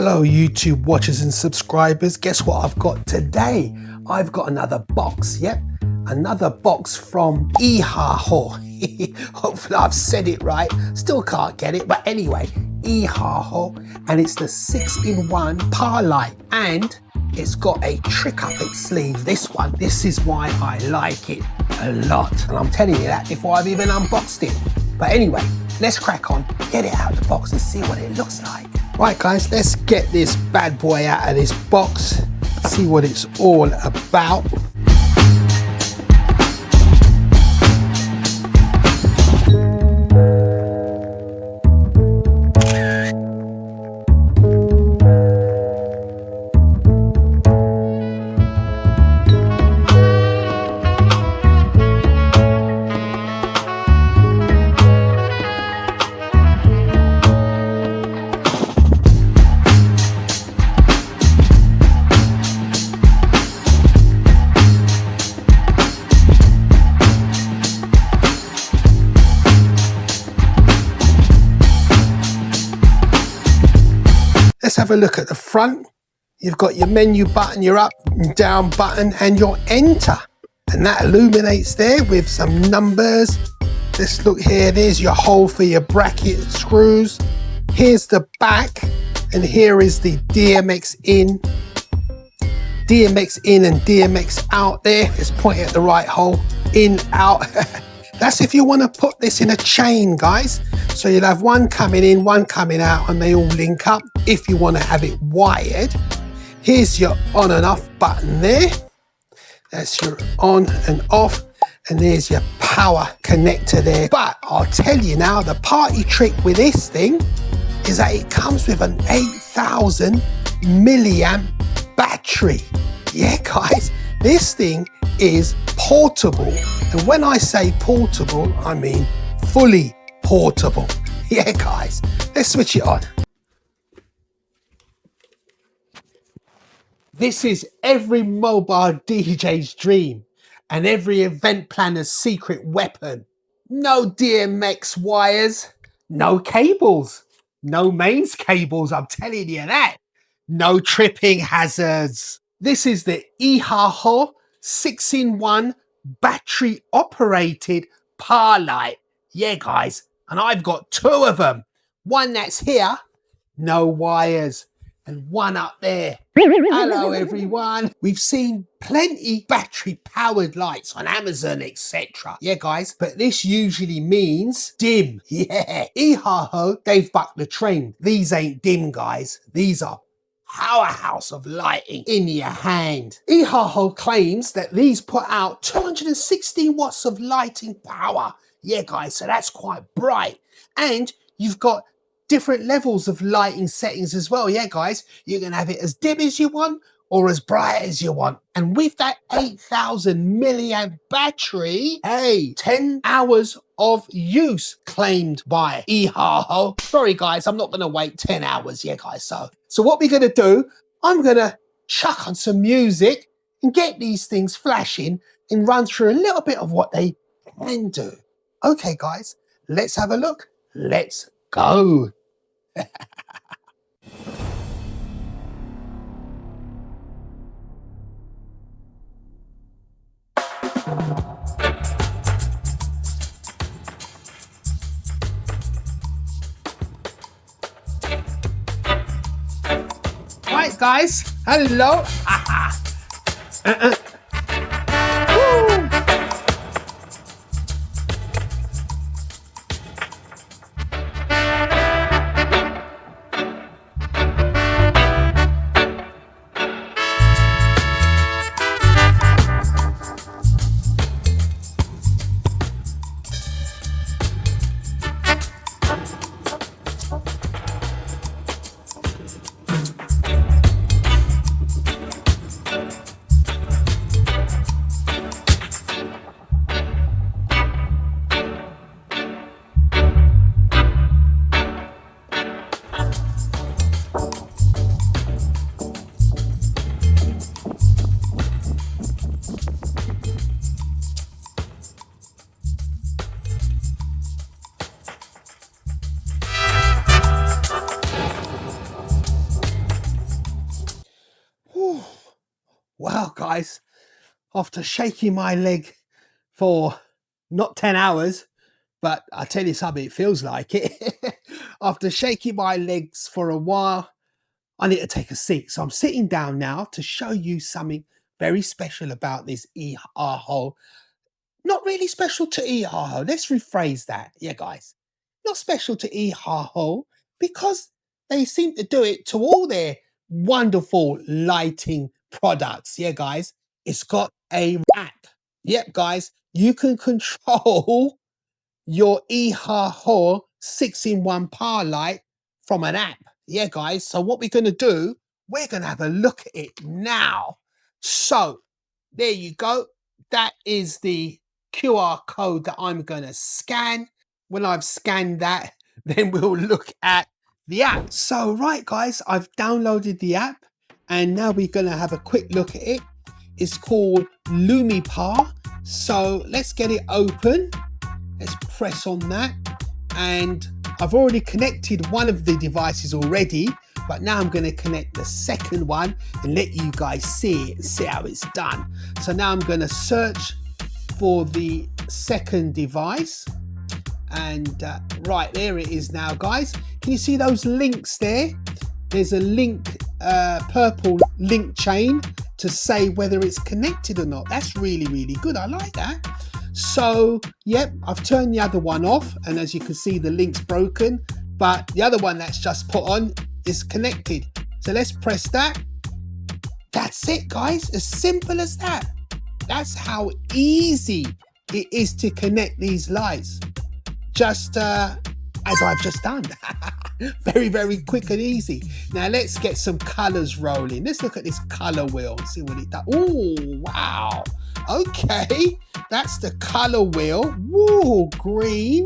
Hello YouTube watchers and subscribers, guess what I've got today? I've got another box, yep, another box from Ehaho. Hopefully I've said it right, still can't get it, but anyway, Ehaho, and it's the 6-in-1 power light, and it's got a trick up its sleeve. This is why I like it a lot, and I'm telling you that before I've even unboxed it. But anyway, let's crack on, get it out of the box and see what it looks like. Right guys, let's get this bad boy out of this box, see what it's all about. Let's have a look at the front. You've got your menu button, your up and down button, and your enter. And that illuminates there with some numbers. Let's look here, there's your hole for your bracket screws. Here's the back, and here is the DMX in and DMX out there. Let's point at the right hole, in, out. That's if you want to put this in a chain, guys. So you'll have one coming in, one coming out, and they all link up. If you want to have it wired, here's your on and off button there. That's your on and off, and there's your power connector there. But I'll tell you now, the party trick with this thing is that it comes with an 8,000 milliamp battery. Yeah, guys, this thing is portable. And when I say portable, I mean fully portable. Yeah, guys, let's switch it on. This is every mobile DJ's dream and every event planner's secret weapon. No DMX wires, no cables, no mains cables, I'm telling you that. No tripping hazards. This is the Ehaho 6-in-1 battery operated power light. Yeah, guys, and I've got two of them. One that's here, no wires, and one up there. Hello everyone. We've seen plenty battery powered lights on Amazon, etc. Yeah, guys, but this usually means dim. Yeah, Ehaho, they've bucked the trend. These ain't dim, guys. These are powerhouse of lighting in your hand. Ehaho claims that these put out 216 watts of lighting power. Yeah, guys, so that's quite bright. And you've got different levels of lighting settings as well. Yeah, guys, you can have it as dim as you want or as bright as you want. And with that 8,000 milliamp battery, hey, 10 hours of use claimed by Ehaho. Sorry, guys, I'm not going to wait 10 hours. Yeah, guys, so what we're going to do, I'm going to chuck on some music and get these things flashing and run through a little bit of what they can do. Okay, guys, let's have a look. Let's go. Right, guys, hello. Woo. Well, guys, after shaking my leg for not 10 hours, but I tell you something, it feels like it. After shaking my legs for a while, I need to take a seat. So I'm sitting down now to show you something very special about this Ehaho. Not really special to Ehaho. Let's rephrase that. Yeah, guys. Not special to Ehaho because they seem to do it to all their wonderful lighting products. Yeah, guys. It's got a app. Yep, guys. You can control your Ehaho 6-in-1 power light from an app. Yeah, guys. So what we're going to do, we're going to have a look at it now. So there you go. That is the QR code that I'm going to scan. When I've scanned that, then we'll look at the app. So right, guys, I've downloaded the app and now we're going to have a quick look at it. It's called Lumipar. So let's get it open. Let's press on that. And I've already connected one of the devices already, but now I'm going to connect the second one and let you guys see it and see how it's done. So now I'm going to search for the second device. And right, there it is now, guys. Can you see those links there? There's a link, purple link chain to say whether it's connected or not. That's really, really good. I like that. So, yep, I've turned the other one off. And as you can see, the link's broken. But the other one that's just put on is connected. So let's press that. That's it, guys. As simple as that. That's how easy it is to connect these lights. Just as I've just done. Very, very quick and easy. Now let's get some colors rolling. Let's look at this color wheel and see what it does. Oh, wow. Okay, that's the color wheel. Woo, green,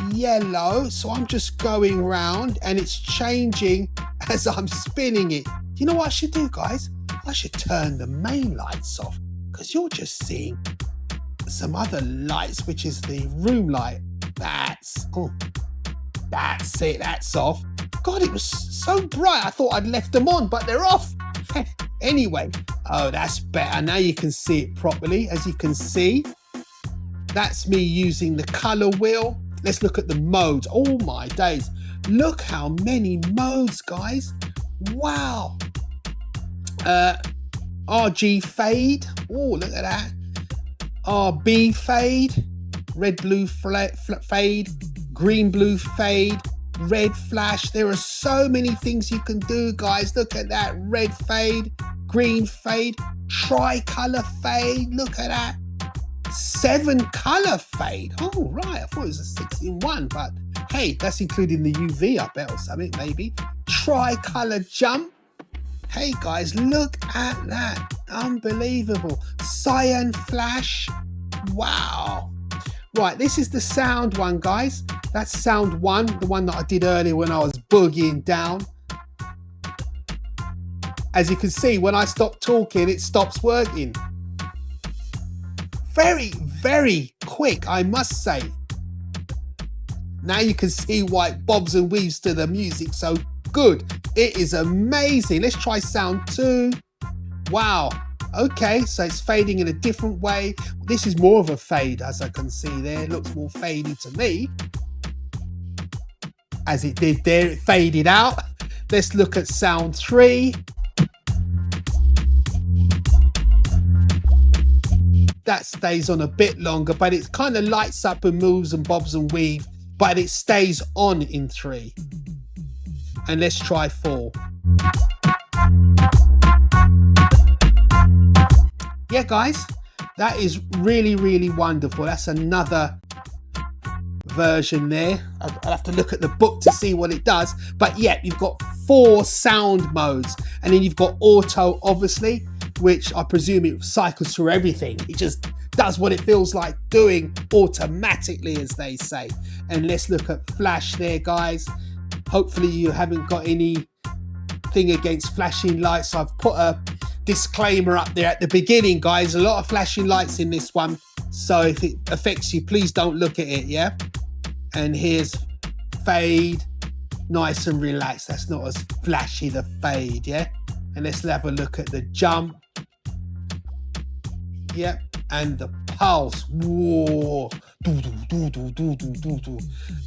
yellow. So I'm just going round and it's changing as I'm spinning it. You know what I should do, guys? I should turn the main lights off because you're just seeing some other lights, which is the room light. That's it, that's off. God, it was so bright. I thought I'd left them on, but they're off. Anyway, oh, that's better. Now you can see it properly. As you can see, that's me using the color wheel. Let's look at the modes. Oh my days. Look how many modes, guys. Wow. RG fade. Oh, look at that. RB fade. Red, blue fade. Green, blue fade. Red flash. There are so many things you can do, guys. Look at that. Red fade, green fade, tri-color fade. Look at that. 7-color fade. Oh, right. I thought it was a 6-in-1, but hey, that's including the UV, I bet, or something, maybe. Tri-color jump. Hey, guys, look at that. Unbelievable. Cyan flash. Wow. Right, this is the sound one, guys. That's sound one, the one that I did earlier when I was boogieing down. As you can see, when I stop talking, it stops working. Very, very quick, I must say. Now you can see why it bobs and weaves to the music so good. It is amazing. Let's try sound 2. Wow. Okay, so it's fading in a different way. This is more of a fade, as I can see there. It looks more faded to me. As it did there, it faded out. Let's look at sound 3. That stays on a bit longer, but it kind of lights up and moves and bobs and weaves, but it stays on in 3. And let's try 4. Yeah, guys, that is really, really wonderful. That's another version there. I'll have to look at the book to see what it does. But yeah, you've got 4 sound modes. And then you've got auto, obviously, which I presume it cycles through everything. It just does what it feels like doing automatically, as they say. And let's look at flash there, guys. Hopefully you haven't got anything against flashing lights. I've put a disclaimer up there at the beginning, guys. A lot of flashing lights in this one, so if it affects you, please don't look at it. Yeah. And here's fade, nice and relaxed. That's not as flashy, the fade. Yeah. And let's have a look at the jump. Yep, and the pulse. Whoa.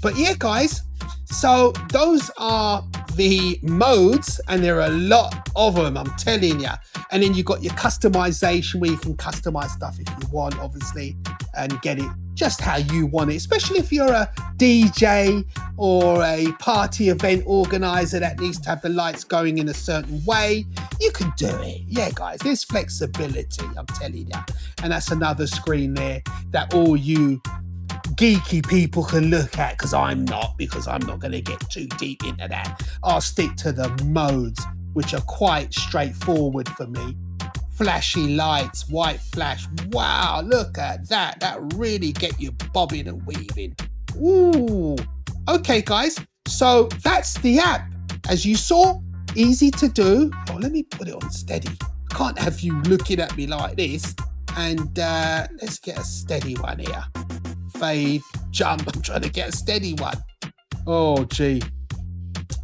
But yeah, guys, so those are the modes, and there are a lot of them, I'm telling you. And then you got your customization, where you can customize stuff if you want, obviously, and get it just how you want it, especially if you're a DJ or a party event organizer that needs to have the lights going in a certain way. You can do it. Yeah, guys, there's flexibility, I'm telling you. And that's another screen there that all you geeky people can look at, because I'm not going to get too deep into that. I'll stick to the modes, which are quite straightforward for me. Flashy lights, white flash. Wow, look at that. That really get you bobbing and weaving. Ooh. Okay, guys. So that's the app. As you saw, easy to do. Oh, let me put it on steady. Can't have you looking at me like this. And let's get a steady one here. Fade, jump. I'm trying to get a steady one. Oh, gee.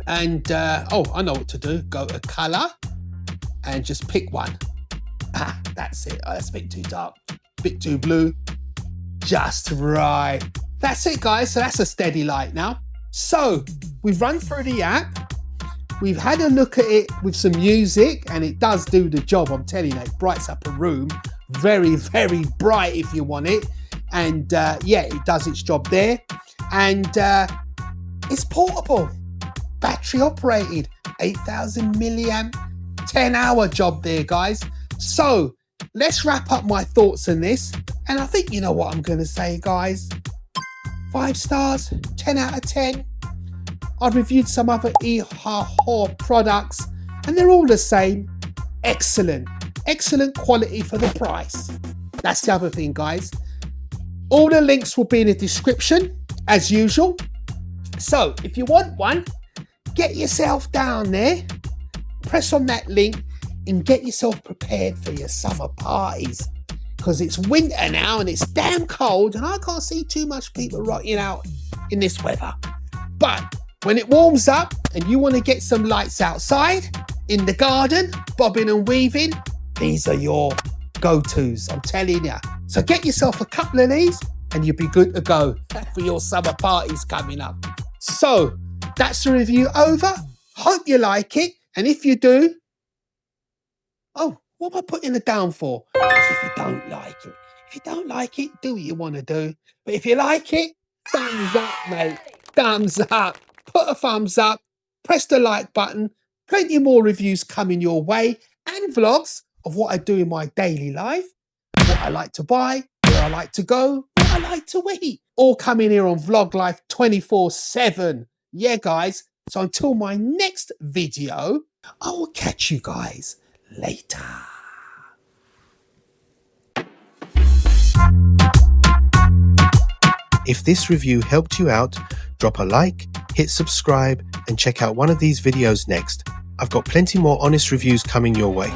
And oh, I know what to do. Go to color and just pick one. Ah, that's it. Oh, that's a bit too dark, a bit too blue. Just right. That's it, guys. So that's a steady light now. So we've run through the app. We've had a look at it with some music, and it does do the job. I'm telling you, it brights up a room. Very, very bright if you want it. And yeah, it does its job there. And it's portable, battery operated, 8,000 milliamp, 10-hour job there, guys. So let's wrap up my thoughts on this. And I think you know what I'm going to say, guys. 5 stars, 10 out of 10. I've reviewed some other Ehaho products, and they're all the same. Excellent, excellent quality for the price. That's the other thing, guys. All the links will be in the description, as usual. So if you want one, get yourself down there, press on that link, and get yourself prepared for your summer parties, because it's winter now and it's damn cold, and I can't see too much people rocking out in this weather. But when it warms up and you want to get some lights outside, in the garden, bobbing and weaving, these are your go-tos, I'm telling you. So get yourself a couple of these and you'll be good to go for your summer parties coming up. So that's the review over. Hope you like it. And if you do, oh, what am I putting it down for? If you don't like it. If you don't like it, do what you want to do. But if you like it, thumbs up, mate. Thumbs up. Put a thumbs up. Press the like button. Plenty more reviews coming your way, and vlogs of what I do in my daily life, what I like to buy, where I like to go, what I like to eat. All coming here on Vlog Life 24/7. Yeah, guys. So until my next video, I will catch you guys later. If this review helped you out, drop a like, hit subscribe, and check out one of these videos next. I've got plenty more honest reviews coming your way.